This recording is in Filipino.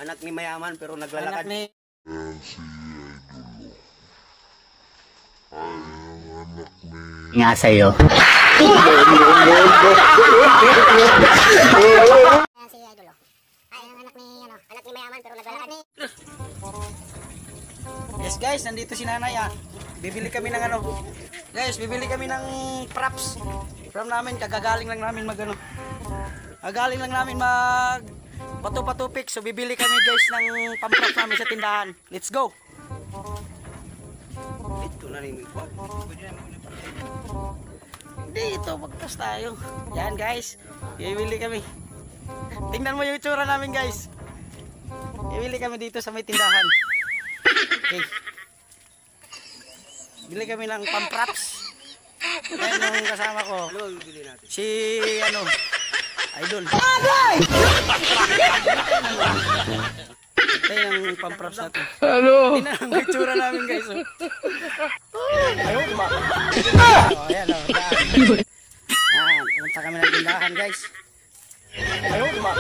Anak ni mayaman pero naglalakad. Anak ni... Nga sa'yo. Ayan si Idol, oh. Ay, ang anak ni, ano, anak ni mayaman pero naglalakad ni... Yes guys, nandito si nanay ah. Bibili kami ng ano. Guys, bibili kami ng props. From namin, kagagaling lang namin mag ano. Kagagaling lang namin mag patu-patupik. So bibili kami guys ng pamprops namin sa tindahan. Let's go. Ito na rin ko. Dito, magtas tayo. Yan guys, bibili kami. Tingnan mo yung itsura namin guys. Bibili kami dito sa may tindahan. Okay. Bili kami ng pamprops. Ayan yung kasama ko. Ano bibili natin? Si ano, Idol. Ito yung pamprops natin. Ano? Tingnan ang itsura namin guys. Oh. Ayun, ba? Ayan o. Ayan, punta kami ng tindahan guys. Ayun, ba?